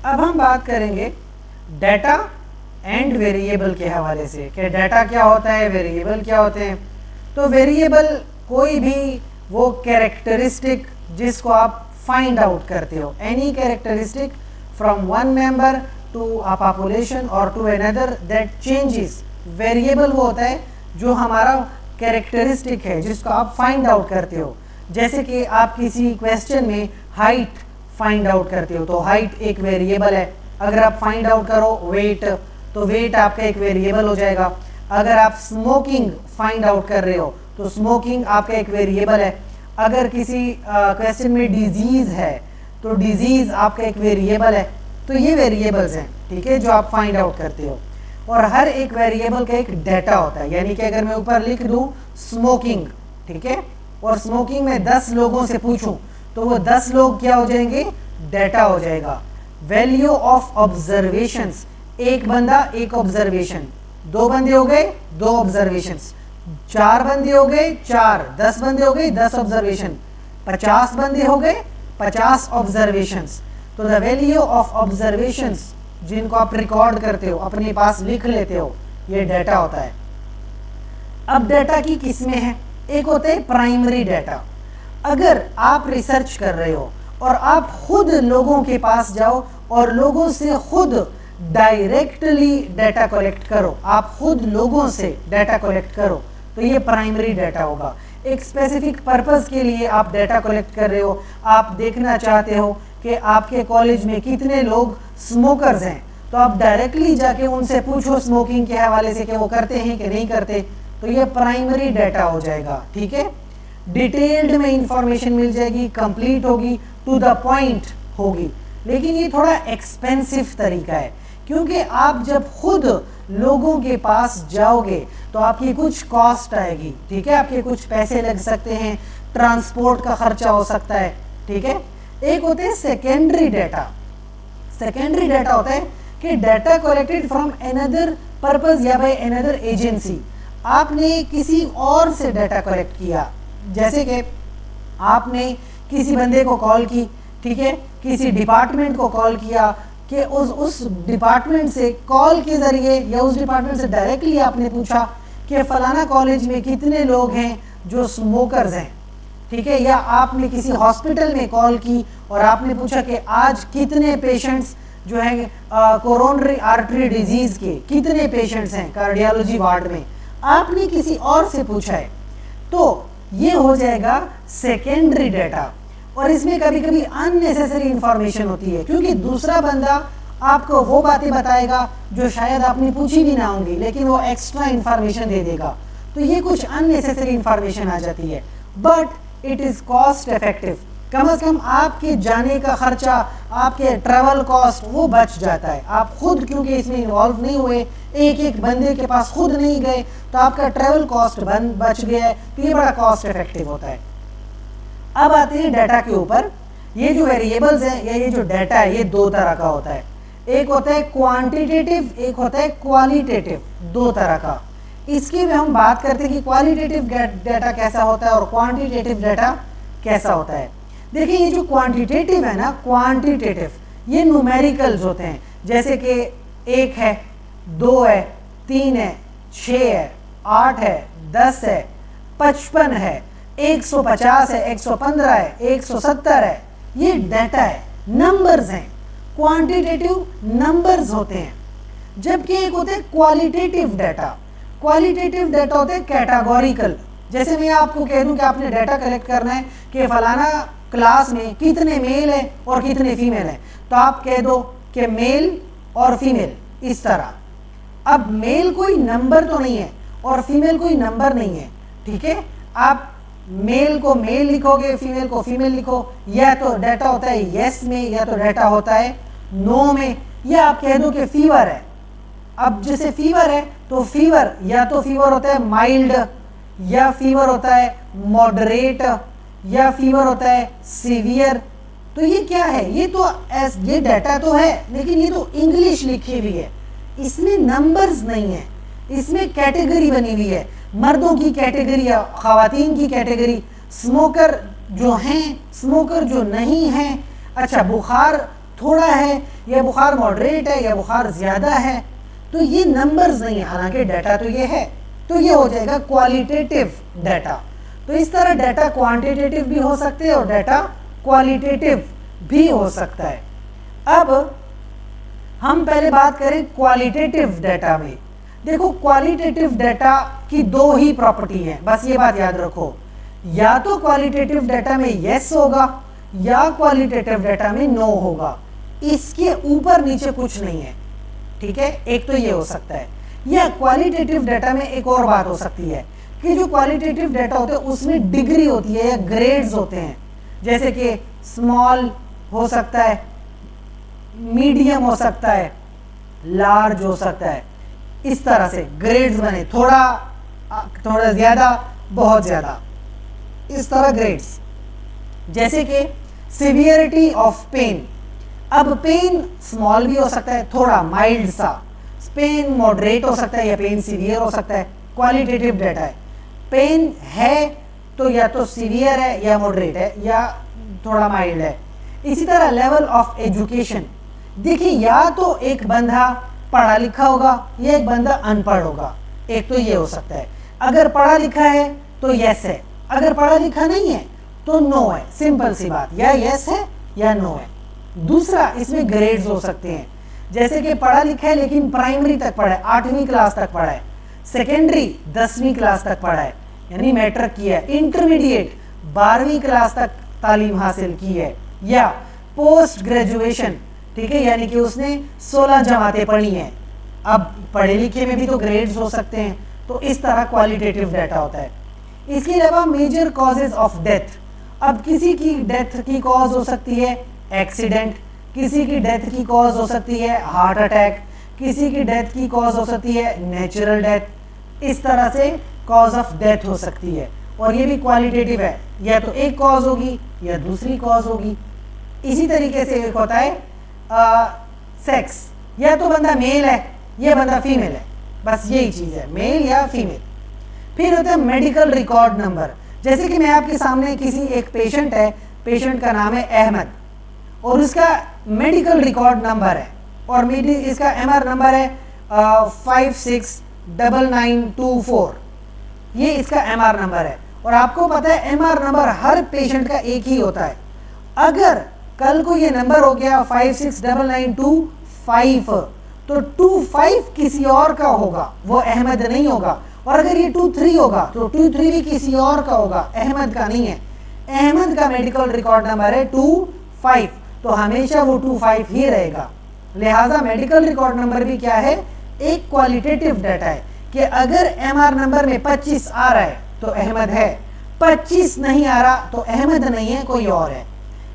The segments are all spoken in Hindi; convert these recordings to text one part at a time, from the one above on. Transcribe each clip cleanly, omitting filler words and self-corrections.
अब हम बात करेंगे डाटा एंड वेरिएबल के हवाले से कि डाटा क्या होता है, वेरिएबल क्या होते हैं। तो वेरिएबल कोई भी वो कैरेक्टरिस्टिक जिसको आप फाइंड आउट करते हो, any characteristic from one member to a population और to another that changes. Variable वो होता है जो हमारा कैरेक्टरिस्टिक है जिसको आप फाइंड आउट करते हो। जैसे कि आप किसी क्वेश्चन में हाइट फाइंड आउट करते हो तो हाइट एक वेरिएबल है। अगर आप फाइंड आउट करो वेट तो वेट आपका एक वेरिएबल हो जाएगा। अगर आप स्मोकिंग फाइंड आउट कर रहे हो तो स्मोकिंग आपका एक वेरिएबल है। अगर किसी क्वेश्चन में डिजीज है तो डिजीज आपका एक वेरिएबल है। तो ये वेरिएबल्स हैं, ठीक है, जो आप फाइंड आउट करते हो। और हर एक वेरिएबल का एक डाटा होता है, यानी कि अगर मैं ऊपर लिख दूं स्मोकिंग, ठीक है, और स्मोकिंग में 10 लोगों से पूछूं तो वो 10 लोग क्या हो जाएंगे, डाटा हो जाएगा। वैल्यू ऑफ ऑब्जर्वेशंस, एक बंदा एक ऑब्जर्वेशन, 2 बंदे हो गए 2 ऑब्जर्वेशंस, 4 बंदे हो गए 4, 10 बंदे हो गए 10 ऑब्जर्वेशन, 50 बंदे हो गए 50 ऑब्जर्वेशंस। तो द वैल्यू ऑफ ऑब्जर्वेशंस जिनको आप रिकॉर्ड करते हो, अपने पास लिख लेते हो, ये डाटा होता है। अब डाटा की किस्में हैं, एक होता है प्राइमरी डाटा। अगर आप रिसर्च कर रहे हो और आप खुद लोगों के पास जाओ और लोगों से खुद डायरेक्टली डाटा कलेक्ट करो, आप खुद लोगों से डाटा कलेक्ट करो, तो ये प्राइमरी डाटा होगा। एक स्पेसिफिक पर्पस के लिए आप डाटा कलेक्ट कर रहे हो, आप देखना चाहते हो कि आपके कॉलेज में कितने लोग स्मोकर्स हैं, तो आप डायरेक्टली जाके उनसे पूछो स्मोकिंग के हवाले से कि वो करते हैं कि नहीं करते, तो ये प्राइमरी डाटा हो जाएगा, ठीक है। डिटेल्ड में इंफॉर्मेशन मिल जाएगी, कंप्लीट होगी, टू द पॉइंट होगी। लेकिन ये थोड़ा एक्सपेंसिव तरीका है, क्योंकि आप जब खुद लोगों के पास जाओगे तो आपकी कुछ कॉस्ट आएगी, ठीक है, आपके कुछ पैसे लग सकते हैं, ट्रांसपोर्ट का खर्चा हो सकता है, ठीक है। एक होते हैं सेकेंडरी डाटा। सेकेंडरी डाटा होता है कि data collected from another purpose या बाय अनदर एजेंसी। आपने किसी और से डाटा कलेक्ट किया, जैसे कि आपने किसी बंदे को कॉल की, ठीक है, किसी डिपार्टमेंट को कॉल किया कि उस डिपार्टमेंट से कॉल के ज़रिए या उस डिपार्टमेंट से डायरेक्टली आपने पूछा कि फलाना कॉलेज में कितने लोग हैं जो स्मोकर्स हैं, ठीक है। या आपने किसी हॉस्पिटल में कॉल की और आपने पूछा कि आज कितने पेशेंट्स जो हैं कोरोनरी आर्टरी डिजीज़ के कितने पेशेंट्स हैं कार्डियोलॉजी वार्ड में, आपने किसी और से पूछा है, तो ये हो जाएगा सेकेंडरी डाटा। और इसमें कभी कभी अननेसेसरी इंफॉर्मेशन होती है, क्योंकि दूसरा बंदा आपको वो बातें बताएगा जो शायद आपने पूछी भी ना होंगी, लेकिन वो एक्स्ट्रा इंफॉर्मेशन दे देगा, तो ये कुछ अननेसेसरी इंफॉर्मेशन आ जाती है। But it is cost effective, कम से कम आपके जाने का खर्चा, आपके ट्रैवल कॉस्ट वो बच जाता है। आप खुद क्योंकि इसमें इन्वॉल्व नहीं हुए, एक एक बंदे के पास खुद नहीं गए, तो आपका ट्रैवल कॉस्ट बच गया है, तो ये बड़ा कॉस्ट इफेक्टिव होता है। अब आते हैं डाटा के ऊपर। ये जो वेरिएबल्स हैं या ये जो डाटा है ये 2 तरह का होता है, एक होता है क्वांटिटेटिव, एक होता है क्वालिटेटिव, 2 तरह का। इसकी भी हम बात करते हैं कि क्वालिटेटिव डाटा कैसा होता है और क्वांटिटेटिव डाटा कैसा होता है। देखिए ये जो क्वांटिटेटिव है ना, क्वांटिटेटिव ये न्यूमेरिकल्स होते हैं, जैसे कि 1 है, 2 है, 3 है, 6 है, 8 है, 10 है, 55 है, 150 है, 115 है, 170 है, ये डाटा है, नंबर्स हैं, क्वांटिटेटिव नंबर्स होते हैं। जबकि एक होते हैं क्वालिटेटिव डाटा। क्वालिटेटिव डाटा होते हैं कैटेगोरिकल। जैसे मैं आपको कह दूं कि आपने डाटा कलेक्ट करना है कि फलाना क्लास में कितने मेल है और कितने फीमेल है, तो आप कह दो कि मेल और फीमेल, इस तरह। अब मेल कोई नंबर तो नहीं है और फीमेल कोई नंबर नहीं है, ठीक है। आप मेल को मेल लिखोगे, फीमेल को फीमेल लिखो, या तो डाटा होता है यस में या तो डाटा होता है नो में। या आप कह दो कि फीवर है। अब जैसे फीवर है तो फीवर या तो फीवर होता है माइल्ड, या फीवर होता है मॉडरेट, या फीवर होता है सीवियर। तो ये क्या है, ये डाटा तो है, लेकिन ये तो इंग्लिश लिखी हुई है, इसमें नंबर्स नहीं है, इसमें कैटेगरी बनी हुई है, मर्दों की कैटेगरी या ख़वातीन की कैटेगरी, स्मोकर जो हैं, स्मोकर जो नहीं हैं। अच्छा, बुखार थोड़ा है, या बुखार मॉडरेट है, या बुखार ज़्यादा है, तो ये नंबर्स नहीं है, हालांकि डाटा तो ये है, तो ये हो जाएगा क्वालिटेटिव डाटा। तो इस तरह डाटा क्वांटिटेटिव भी हो सकते हैं और डाटा क्वालिटेटिव भी हो सकता है। अब हम पहले बात करें क्वालिटेटिव डाटा में। देखो, क्वालिटेटिव डाटा की दो ही प्रॉपर्टी है, बस ये बात याद रखो, या तो क्वालिटेटिव डाटा में यस होगा या क्वालिटेटिव डाटा में नो होगा, इसके ऊपर नीचे कुछ नहीं है, ठीक है। एक तो ये हो सकता है, या क्वालिटेटिव डाटा में एक और बात हो सकती है कि जो क्वालिटेटिव डाटा होते हैं उसमें डिग्री होती है या ग्रेड्स होते हैं, जैसे कि स्मॉल हो सकता है, मीडियम हो सकता है, लार्ज हो सकता है, इस तरह से ग्रेड्स बने, थोड़ा ज़्यादा, बहुत ज़्यादा, इस तरह ग्रेड्स। जैसे कि सिवियरिटी ऑफ पेन, अब पेन स्मॉल भी हो सकता है, थोड़ा माइल्ड सा, पेन मॉडरेट हो सकता है या पेन सीवियर हो सकता है, क्वालिटेटिव डाटा है। पेन है तो या तो सीवियर है या मॉडरेट है या थोड़ा माइल्ड है। इसी तरह लेवल ऑफ एजुकेशन, देखिए या तो एक बंदा पढ़ा लिखा होगा या एक बंदा अनपढ़ होगा, एक तो ये हो सकता है। अगर पढ़ा लिखा है तो यस है, अगर पढ़ा लिखा नहीं है तो नो है, सिंपल सी बात, या यस है या नो है। दूसरा, इसमें ग्रेड्स हो सकते हैं, जैसे कि पढ़ा लिखा है लेकिन प्राइमरी तक पढ़ा है, 8वीं क्लास तक पढ़ा है, सेकेंडरी 10वीं क्लास तक पढ़ा है यानी मैट्रिक किया है, इंटरमीडिएट 12वीं क्लास तक तालीम हासिल की है, या पोस्ट ग्रेजुएशन, ठीक है, यानी कि उसने 16 जमातें पढ़ी हैं। अब पढ़े लिखे में भी तो ग्रेड्स हो सकते हैं, तो इस तरह क्वालिटेटिव डाटा होता है। इसके अलावा मेजर कॉजेज ऑफ डेथ, अब किसी की डेथ की कॉज हो सकती है एक्सीडेंट, किसी की डेथ की कॉज हो सकती है हार्ट अटैक, किसी की डेथ की कॉज हो सकती है नेचुरल डेथ, इस तरह से कॉज ऑफ डेथ हो सकती है, और ये भी क्वालिटेटिव है, या तो एक कॉज होगी या दूसरी कॉज होगी। इसी तरीके से एक होता है सेक्स, या तो बंदा मेल है या बंदा फीमेल है, बस यही चीज़ है, मेल या फीमेल। फिर होता है मेडिकल रिकॉर्ड नंबर, जैसे कि मैं आपके सामने किसी एक पेशेंट है, पेशेंट का नाम है अहमद और उसका मेडिकल रिकॉर्ड नंबर है और इसका MR नंबर है 569924, ये इसका MR नंबर है। और आपको पता है MR नंबर हर पेशेंट का एक ही होता है। अगर कल को ये नंबर हो गया 569925 तो 25 किसी और का होगा, वो अहमद नहीं होगा, और अगर ये 23 होगा तो 23 भी किसी और का होगा, अहमद का नहीं है। अहमद का मेडिकल रिकॉर्ड नंबर है 25, तो हमेशा वो 25 ही रहेगा। लिहाजा मेडिकल रिकॉर्ड नंबर भी क्या है, एक क्वालिटेटिव डाटा है कि अगर MR नंबर में 25 आ रहा है तो अहमद है, 25 नहीं आ रहा तो अहमद नहीं है, कोई और है।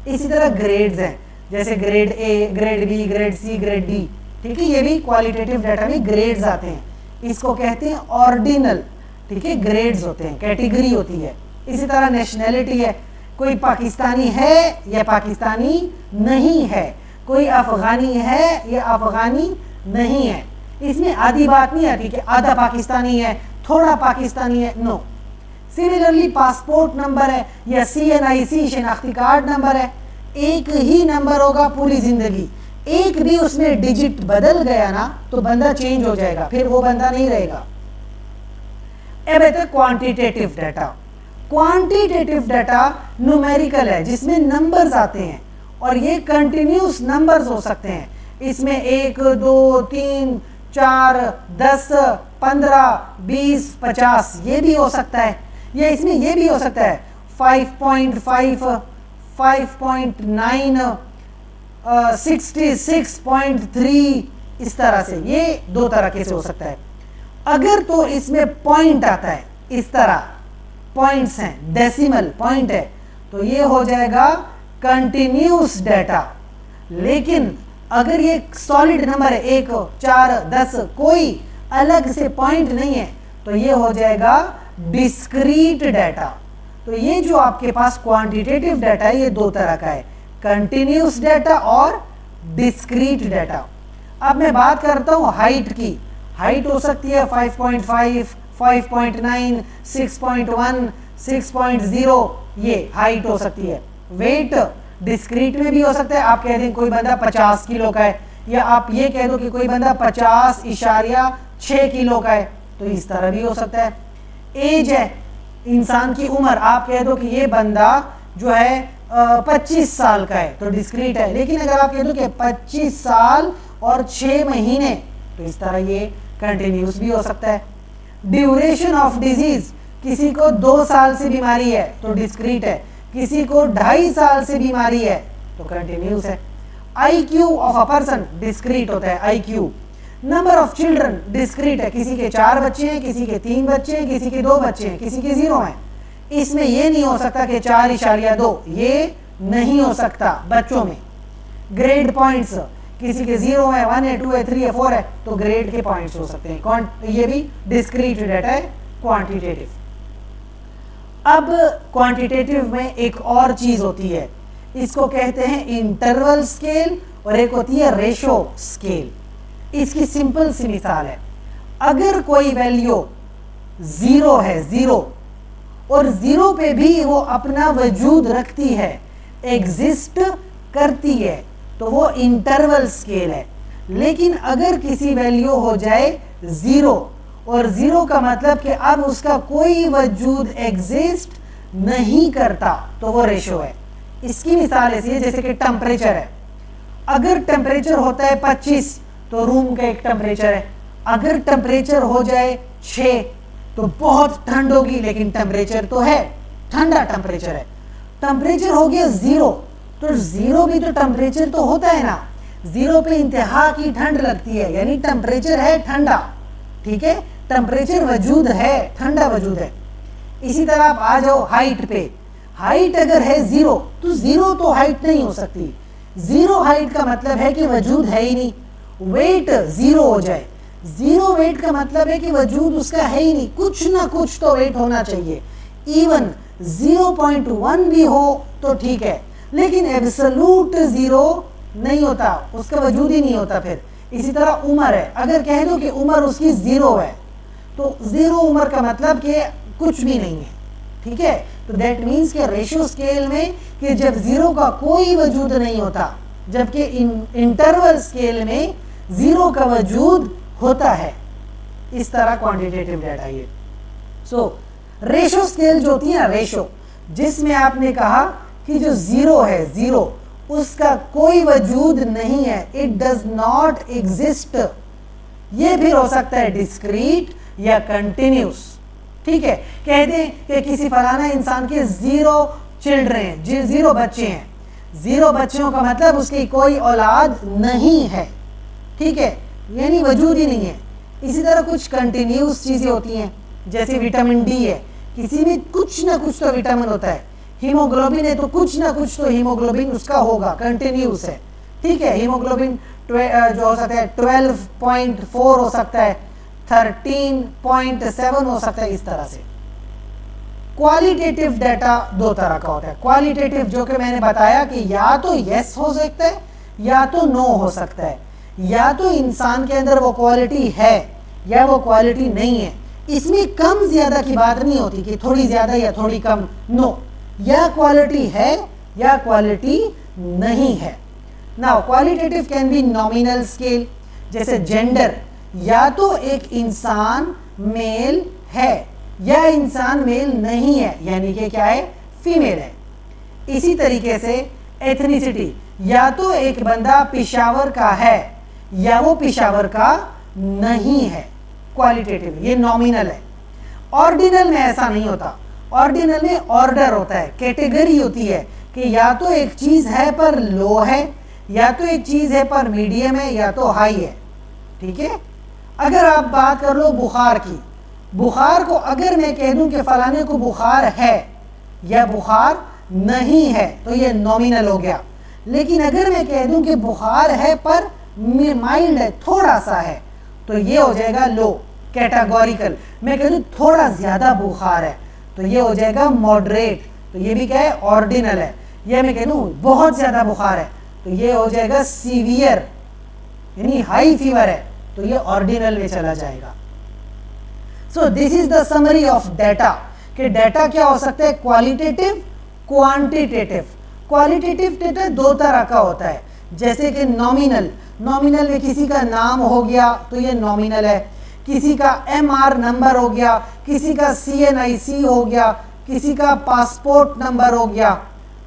इसी तरह ग्रेड्स हैं, जैसे grade A, grade B, grade C, grade D, ठीक है, ये भी क्वालिटेटिव डाटा में ग्रेड्स आते हैं, इसको कहते हैं ऑर्डिनल, ठीक है, ग्रेड्स होते हैं, कैटेगरी होती है। इसी तरह नेशनैलिटी है, कोई पाकिस्तानी है या पाकिस्तानी नहीं है, कोई अफगानी है या अफगानी नहीं है, इसमें आधी बात नहीं आती कि आधा पाकिस्तानी है थोड़ा पाकिस्तानी है, नो। सिमिलरली पासपोर्ट नंबर है या CNIC शनाख्ती कार्ड नंबर है, एक ही नंबर होगा पूरी जिंदगी, एक भी उसमें डिजिट बदल गया ना तो बंदा चेंज हो जाएगा, फिर वो बंदा नहीं रहेगा। अब है quantitative data. Quantitative data numerical है, जिसमें नंबर्स आते हैं और ये कंटिन्यूस नंबर्स हो सकते हैं, इसमें 1 2 3 4 10 15 20 50 ये भी हो सकता है, या इसमें ये भी हो सकता है 5.5 5.9 66.3, इस तरह से, ये दो तरह से हो सकता है। अगर तो इसमें पॉइंट आता है, इस तरह पॉइंट्स हैं, डेसिमल पॉइंट है, तो ये हो जाएगा कंटिन्यूस डाटा। लेकिन अगर ये सॉलिड नंबर है 1 4 10 कोई अलग से पॉइंट नहीं है तो ये हो जाएगा डिस्क्रीट डाटा। तो ये जो आपके पास क्वांटिटेटिव डाटा है ये दो तरह का है, कंटिन्यूस डाटा और डिस्क्रीट डाटा। अब मैं बात करता हूँ हाइट की। हाइट हो सकती है 5.5 5.9 6.1 6.0, ये हाइट हो सकती है। वेट डिस्क्रीट में भी हो सकता है, आप कह दें कोई बंदा 50 किलो का है, या आप ये कह दो कि कोई बंदा 50.6 किलो का है, तो इस तरह भी हो सकता है। एज है इंसान की उम्र, आप कह दो कि ये बंदा जो है 25 साल का है, तो डिस्क्रीट है। लेकिन अगर आप कह दो कि 25 साल और 6 महीने, तो इस तरह ये कंटिन्यूस भी हो सकता है। ड्यूरेशन ऑफ डिजीज, किसी को 2 साल से बीमारी है तो डिस्क्रीट है, किसी को 2.5 साल से बीमारी है तो कंटिन्यूस है। IQ of a person discrete होता है, IQ। Number of children discrete है, किसी के 4 बच्चे हैं, किसी के 3 बच्चे हैं, किसी के 2 बच्चे हैं, किसी के 0 हैं। इसमें ये नहीं हो सकता कि 4.2, ये नहीं हो सकता बच्चों में। ग्रेड पॉइंट्स, किसी के 0 है, 1 है, 2 है, 3 है, 4 है, तो ग्रेड के पॉइंट्स हो सकते हैं। ये भी डिस्क्रीट डाटा है, क्वांटिटेटिव। अब क्वांटिटेटिव में एक और चीज होती है, इसको कहते हैं इंटरवल स्केल, और एक होती है रेशो स्केल। इसकी सिंपल सी मिसाल है, अगर कोई वैल्यू 0 है, 0, और 0 पे भी वो अपना वजूद रखती है, एग्जिस्ट करती है, तो वो इंटरवल स्केल है। लेकिन अगर किसी वैल्यू हो जाए 0, और 0 का मतलब कि अब उसका कोई वजूद एग्जिस्ट नहीं करता, तो वो रेशो है। इसकी मिसाल ऐसी है जैसे कि टेम्परेचर है, अगर टेम्परेचर होता है 25 तो रूम का एक टेम्परेचर है। अगर टेम्परेचर हो जाए 6 तो बहुत ठंड होगी, लेकिन टेम्परेचर तो है, ठंडा टेम्परेचर है। टेम्परेचर हो गया 0, तो 0 भी तो टेम्परेचर तो होता है ना, 0 पे इंतहा की ठंड लगती है, यानी टेम्परेचर है ठंडा, ठीक है, टेम्परेचर वजूद है, ठंडा वजूद है। इसी तरह आप आ जाओ हाइट पे, हाइट अगर है 0 तो 0 तो हाइट नहीं हो सकती, 0 हाइट का मतलब है कि वजूद है ही नहीं। वेट 0 हो जाए, 0 वेट का मतलब है कि वजूद उसका है ही नहीं, कुछ ना कुछ तो वेट होना चाहिए। इवन 0.1 भी हो तो ठीक है, लेकिन एब्सोल्यूट 0 नहीं होता, उसका वजूद ही नहीं होता। फिर इसी तरह उम्र है, अगर कह दो कि उम्र उसकी 0 है, तो 0 उम्र का मतलब कि कुछ भी नहीं है, ठीक है। तो दैट मीन्स कि रेशियो स्केल में कि जब 0 का कोई वजूद नहीं होता, जबकि इंटरवल स्केल में 0 का वजूद होता है। इस तरह क्वांटिटेटिव डाटा ये। सो रेशो स्केल जो होती है ना, रेशो, जिसमें आपने कहा कि जो 0 है, 0 उसका कोई वजूद नहीं है, इट डज नॉट एग्जिस्ट। ये भी हो सकता है डिस्क्रीट या कंटिन्यूस, ठीक है। कह दें कि किसी फलाना इंसान के 0 चिल्ड्रन हैं, 0 बच्चे हैं, 0 बच्चों का मतलब उसकी कोई औलाद नहीं है, ठीक है, यानी वजूद ही नहीं है। इसी तरह कुछ कंटिन्यूस चीजें होती हैं, जैसे विटामिन डी है, किसी में कुछ ना कुछ तो विटामिन होता है। हीमोग्लोबिन है तो कुछ ना कुछ तो हीमोग्लोबिन उसका होगा, कंटिन्यूस है, ठीक है। हीमोग्लोबिन जो हो सकता है 12.4 हो सकता है, 13.7 हो सकता है, इस तरह से। क्वालिटेटिव डाटा 2 तरह का होता है। क्वालिटेटिव जो कि मैंने बताया कि या तो यस हो सकता है या तो नो हो सकता है, या तो इंसान के अंदर वो क्वालिटी है या वो क्वालिटी नहीं है। इसमें कम ज्यादा की बात नहीं होती कि थोड़ी ज्यादा या थोड़ी कम, नो, या क्वालिटी है या क्वालिटी नहीं है। Now qualitative can be nominal scale, जैसे जेंडर, या तो एक इंसान मेल है या इंसान मेल नहीं है, यानी कि क्या है, फीमेल है। इसी तरीके से एथनिसिटी, या तो एक बंदा पिशावर का है या वो पिशावर का नहीं है, क्वालिटेटिव, ये नॉमिनल है। ऑर्डिनल में ऐसा नहीं होता, ऑर्डिनल में ऑर्डर होता है, कैटेगरी होती है कि या तो एक चीज है पर लो है, या तो एक चीज है पर मीडियम है, या तो हाई है, ठीक है। अगर आप बात कर लो बुखार की, बुखार को अगर मैं कह दूं कि फलाने को बुखार है या बुखार नहीं है, तो ये नॉमिनल हो गया। लेकिन अगर मैं कह दूं कि बुखार है पर माइल्ड है, थोड़ा सा है, तो ये हो जाएगा लो, कैटेगोरिकल। मैं कह दूं थोड़ा ज्यादा बुखार है, तो ये हो जाएगा मॉडरेट, तो ये भी क्या है, ऑर्डिनल है। या मैं कह दूं बहुत ज्यादा बुखार है, तो ये हो जाएगा सीवियर, यानी हाई फीवर है, तो ये ऑर्डिनल में चला जाएगा। So this is the summary of data, कि डाटा क्या हो सकता है, क्वालिटेटिव, क्वांटिटेटिव। क्वालिटेटिव डेटा दो तरह का होता है, जैसे कि नॉमिनल, नॉमिनल में किसी का नाम हो गया तो ये नॉमिनल है, किसी का MR नंबर हो गया, किसी का CNIC हो गया, किसी का पासपोर्ट नंबर हो गया,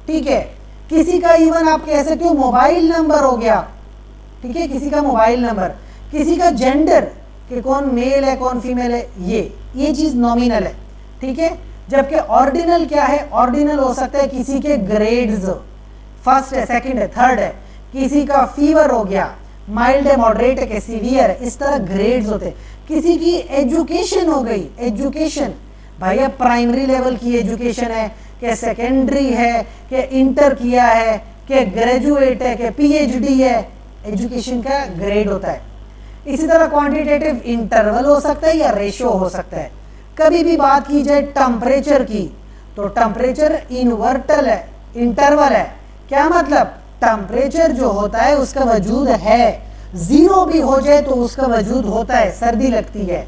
ठीक है, किसी का इवन आप कह सकते हो मोबाइल नंबर हो गया, ठीक है, किसी का मोबाइल नंबर, किसी का जेंडर कि कौन मेल है कौन फीमेल है, ये चीज नॉमिनल है, ठीक है। जबकि ऑर्डिनल क्या है, ऑर्डिनल हो सकता है किसी के ग्रेड्स, फर्स्ट है, सेकंड है, थर्ड है, किसी का फीवर हो गया, माइल्ड है, मॉडरेट है कि सीवियर है, इस तरह ग्रेड्स होते हैं। किसी की एजुकेशन हो गई, एजुकेशन भैया प्राइमरी लेवल की एजुकेशन है कि सेकेंडरी है कि इंटर किया है कि ग्रेजुएट है कि PhD है, एजुकेशन का ग्रेड होता है। इसी तरह क्वांटिटेटिव इंटरवल हो सकता है या रेशियो हो सकता है। कभी भी बात की जाए टेम्परेचर की तो टेम्परेचर इनवर्टल है, इंटरवल है। क्या मतलब, टेम्परेचर जो होता है उसका वजूद है, जीरो भी हो जाए तो उसका वजूद होता है, सर्दी लगती है।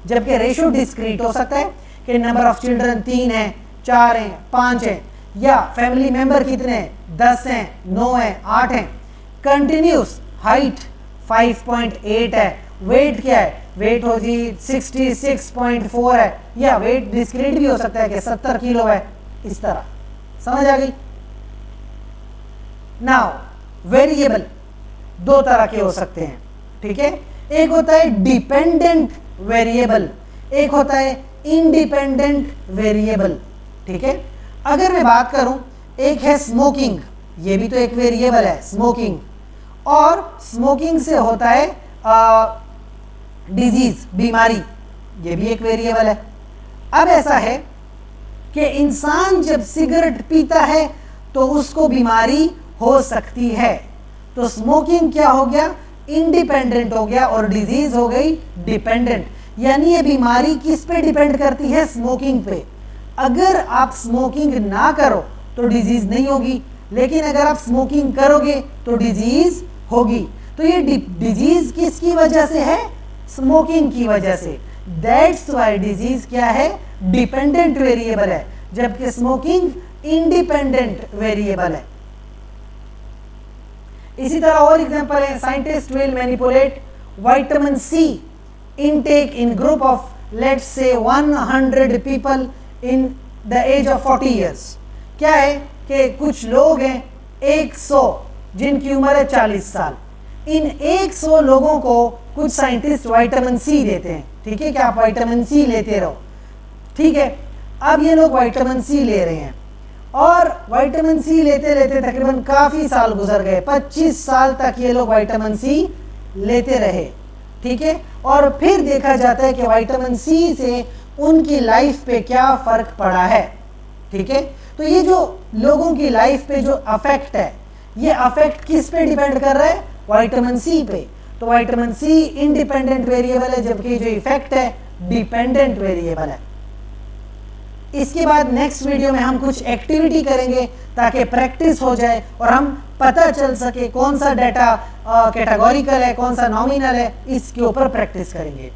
जबकि रेशियो डिस्क्रीट हो सकता है कि नंबर ऑफ चिल्ड्रन 3 है, 4 हैं, 5 हैं, या फैमिली मेंबर कितने हैं, 10 हैं, 9 हैं, 8 हैं। कंटिन्यूस हाइट 5.8 है, वेट क्या है, वेट हो जी 66.4 है, या वेट डिस्क्रीट भी हो सकता है कि 70 किलो है, इस तरह। समझ आ गई। नाउ वेरिएबल दो तरह के हो सकते हैं, ठीक है। एक होता है डिपेंडेंट वेरिएबल, एक होता है इंडिपेंडेंट वेरिएबल, ठीक है। अगर मैं बात करूं, एक है स्मोकिंग, ये भी तो एक वेरिएबल है स्मोकिंग, और स्मोकिंग से होता है डिजीज, बीमारी, ये भी एक वेरिएबल है। अब ऐसा है कि इंसान जब सिगरेट पीता है तो उसको बीमारी हो सकती है, तो स्मोकिंग क्या हो गया, इंडिपेंडेंट हो गया, और डिजीज हो गई डिपेंडेंट। यानी ये बीमारी किस पे डिपेंड करती है, स्मोकिंग पे। अगर आप स्मोकिंग ना करो तो डिजीज नहीं होगी, लेकिन अगर आप स्मोकिंग करोगे तो डिजीज होगी। तो ये डिजीज किसकी वजह से है, स्मोकिंग की वजह से। दैट्स वाई डिजीज क्या है, डिपेंडेंट वेरिएबल है, जबकि स्मोकिंग इंडिपेंडेंट वेरिएबल है। इसी तरह और एग्जांपल है, scientist will manipulate vitamin C intake in group of let's say 100 people in the age of 40 years. क्या है कि कुछ लोग हैं 100 जिनकी उम्र है 40 साल, इन 100 लोगों को कुछ साइंटिस्ट विटामिन सी देते हैं, ठीक है, कि आप विटामिन सी लेते रहो, ठीक है। अब ये लोग विटामिन सी ले रहे हैं और विटामिन सी लेते लेते तकरीबन काफ़ी साल गुजर गए, 25 साल तक ये लोग विटामिन सी लेते रहे, ठीक है। और फिर देखा जाता है कि विटामिन सी से उनकी लाइफ पे क्या फ़र्क पड़ा है, ठीक है। तो ये जो लोगों की लाइफ पे जो अफेक्ट है, ये अफेक्ट किस पे डिपेंड कर रहा है, विटामिन सी पे। तो विटामिन सी इंडिपेंडेंट वेरिएबल है, जबकि जो इफेक्ट है डिपेंडेंट वेरिएबल है। इसके बाद नेक्स्ट वीडियो में हम कुछ एक्टिविटी करेंगे ताकि प्रैक्टिस हो जाए और हम पता चल सके कौन सा डाटा कैटेगोरिकल है, कौन सा नॉमिनल है, इसके ऊपर प्रैक्टिस करेंगे।